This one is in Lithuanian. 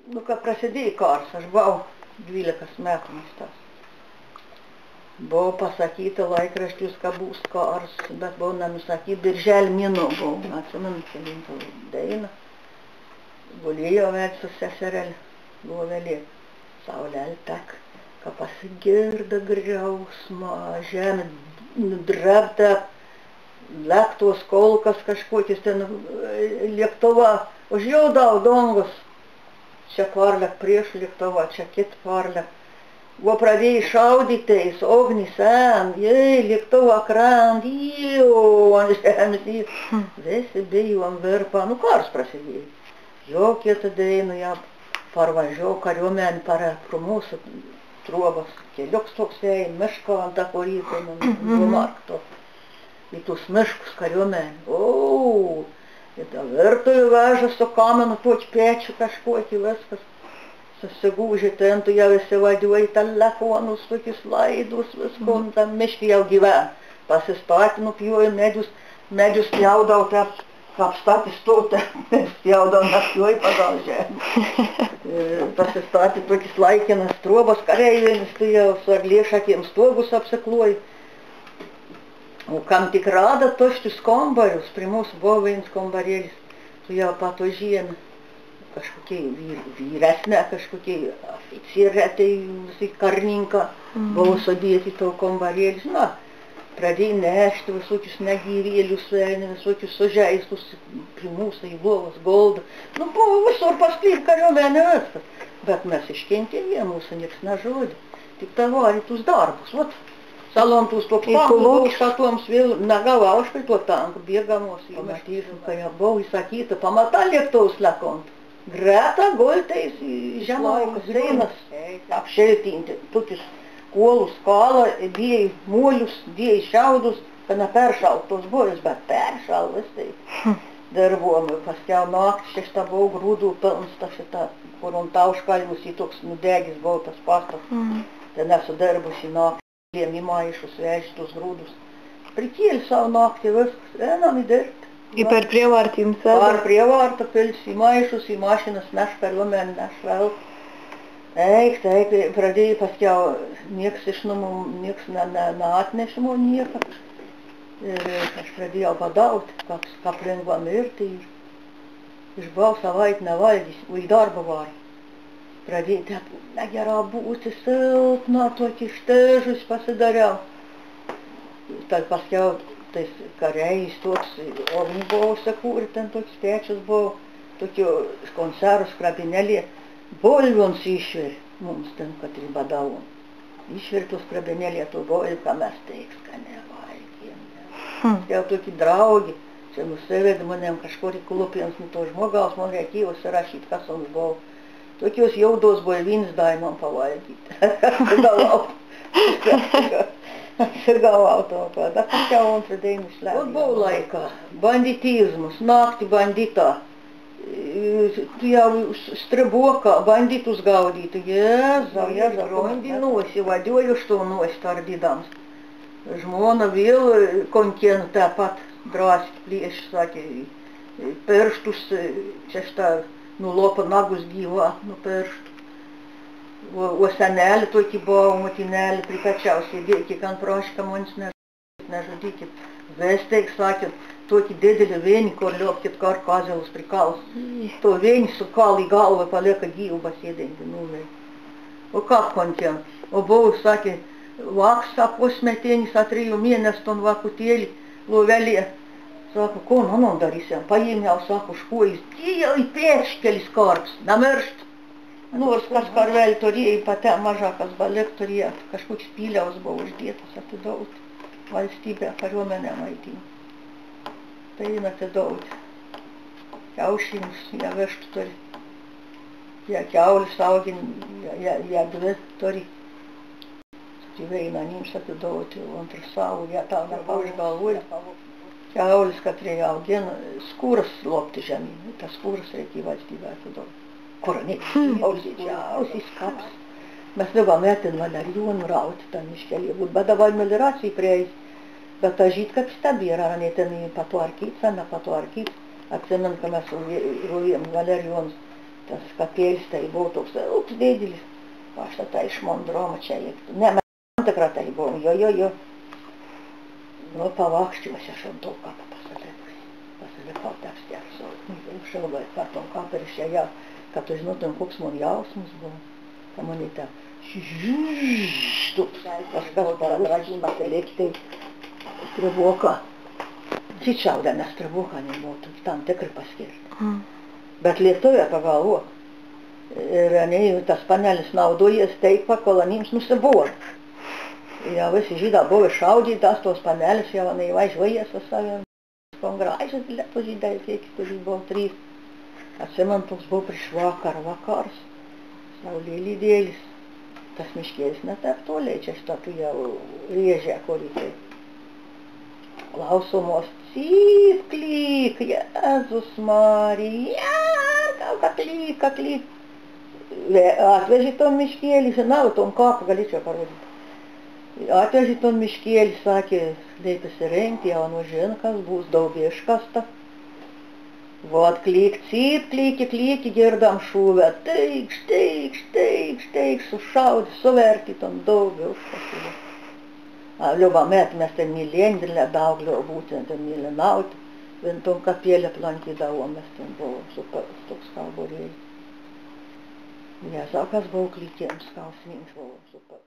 Nu, kad prasidėjo karas, aš buvau 12 metų tas. Buvo pasakyta laikraščius, kad bus karas, bet buvo nenusakyti, birželio mėnuo buvo, atsimenu, kelintą dainą. Gulėjo vėl su seserelė, buvo vėlė, saulelė tek, kad pasigirda griausma, žemė nudrebta, lėktuvas kolkas kažkokius ten lėktuvą, užjaudau dangos. Čia parlek prieš lėktuvą, čia kit parlek. Buvo pradėjo šaudytais, ognis ėm, jei, lėktuvą krant, jau, ant žemės, visi bijom virpa, nu karas prasidėjo. Jo kitą dainą, ja parvažiavo kariuomenį pro mūsų trobas, keliuks toks ėjai, miško ant tą korytą, nu markto, į tus miškus kariuomenį, o. Ir ta virtuvė veža su kamenu tokį pečių kažkokį viskas. Susigūžė ten, tu jau įsivažiuoji telefonus, tokius laidus, visko, tam miškį jau gyven. Pasistatė, nupjojo medžius pjaudau, apstatė stotę, pjaudau, napjojo pagal žemę. Pasistatė tokis laikinas trobas, kareivinis, tu jau su agliešakėm stogus apsikloji. O kam tik rada tuščius kambarius, prie mūsų buvo vienas kambarėlis, tu jau pato žiemė, kažkokie vyresnė, kažkokie oficierė, tai visi karninka, buvo sudėti to kambarėlis, na, pradėjo nešti visokius negyvėlius, visokius sužeistus prie mūsų į lovas, goldą, nu, buvo visur pasklyp kariuomenė viskas, bet mes iškentėjome, mūsų nieks nežodė, tik tavarė tus darbus, vat. Salontus toks tankus, statoms vėl negavau, aš prie to tankų bėgamos. Pamatysim, kai jau buvo įsakyta, pamata lėktuvus lekont. Greta gultais žemaukas, reinas apšeltinti. Tokius kuolus kalą, dėjai molius, dėjai šiaudus, kad neperšaltos buvęs, bet peršalvas tai. Darbuom, paskiau naktį šeštą buvau grūdų pilnsta šitą, kur ant tauškalimus į toks nudegis buvo tas pastas. Ten esu darbusi naktį. Į maišus vežti tus grūdus. Prikėlė savo naktį viskas, einam į dirbti. I per prievartį jums vėl? Per prievartą pils į maišus, į mašinas neš kariuomenę, neš vėl. Eik, pradėjo paskiau, nieks iš namų, nieks neatnešimo nieką. Ir aš pradėjau badauti, kaip lengva mirti. Išbuvau savaitę nevalgys, o į darbą varė. Pradėjau, negera būti silpna, tokį štežus pasidariau. Tai paskiau, tais kariais toks, ognį buvo sekūrė, ten toks pečius buvo, tokio konservus krabinėlė, bolvions išveri, mums ten, kad ir badavom. Išvertus krabinėlė, to bolvių, ką mes teiks, ką nevalgėm. Jau tokį draugį, čia nusivedė manėm kažkurį klupėms, nu to žmogaus, man reikėjo užsirašyti, kas mums buvo. Tokios jaudos bolvinis davė man pavalgyti. Atsigavau to, kad paskiau antrą dainą išleidau. Ot buvo laika, banditizmus, naktį bandita, jau stribuoka, banditus gaudyti. Jėzau, grondinuosi, vadioju štunuosi tardydams. Žmona vėl konkien tą pat drąsiai prieš, sakė, pirštus, čia šitą, nulopa nagus gyva, nu pirštų. O senelį tokį buvo, motinelį prikačiausiai, dėkit ant prašką manis nežudykit. Vesteik, sakėt, tokį didelį vienį, kur liopkit kar kazelus prikals. To vienį sukal į galvą, palieka gyvų pasėdinti, nuvei. O kaip kontien? O buvo, sakė, vaksa pusmetėnis, 3 mėnesių ton vakutėlį, lovelė. Sako, ko manon darysim? Paėmiau, sako, škuolis, dėjau į prieš kelis kartus, nemiršt. Nors kas karvelį turėjo, pate mažakas balek turėjo, kažkoks pyliaus buvo uždėtas atidauti. Valstybė kariuomenę maitinė. Tai jin atidauti. Kiaušinius ją vežtų turi. Ją kiaulis augin, ją dvi turi. Gyveina nims atidauti, o antras savo, ją tau nepaužgalvoja. Kiaulis, kad reikia augina, skūras lopti žemyn, tas skūras reikia į valstybę atidauti. Kur didžiausiais kaps. Mes dabar metin valerijonų rauti ten miškelį būt, bet dabar melioracijai prieis. Bet aš žyt, kad stebėra, ne ten patvarkyt, sena patvarkyt. Atsimint, kad mes rovėjom valerijonus. tas kapėlis tai buvo toks dėdelis. Aš tā išmondroma čia liktu. Ne, man tikrā tai buvo, jo. No pavakšķos, aš un to kapa pasaliekau tekstē ar savu. Šilvai par tom kaperišķē, jā, ka tu žinot, un koks man jausmas buvo. Ka man ir tā kažkas paradražīm pasaliekti stribokā. Cičaudienas stribokā nebūtu, tam tikri paskirti. Bet Lietuvė pagalvo. Ir tas panelis naudojies teik pa kolonijams nusibūr. Ja visi žydā buvo šaudytas tos panelis, jau nevaizvojies ar saviem. Kongraižas Lietuvos žydai, kurį buvo 3. Atsimenu, toks buvo prieš vakars. Saulė lydėlis. Tas miškėlis net taip toliai, čia šitą jau rėžė, kurį tai. Klausomos cyp, klyk, Jėzus Marija, klyk. Atveži tom miškėlį, žinau, tom kapą galėčiau parodyti. Atveži tom miškėlį, sakė, leipėsi rengti, jau nužin, kas bus daug iškasta. Vot klyk, cyp, klyki, girdam šūvę, teik, sušaudė, suverti tom daug iškasta. Liuba met mes ten mylėndilę daug būtent ten mylinauti. Vien tom kapėlę aplankydavom, mes ten buvo toks kalborėjai. Nesakas buvo klytiems, skausmings buvo super.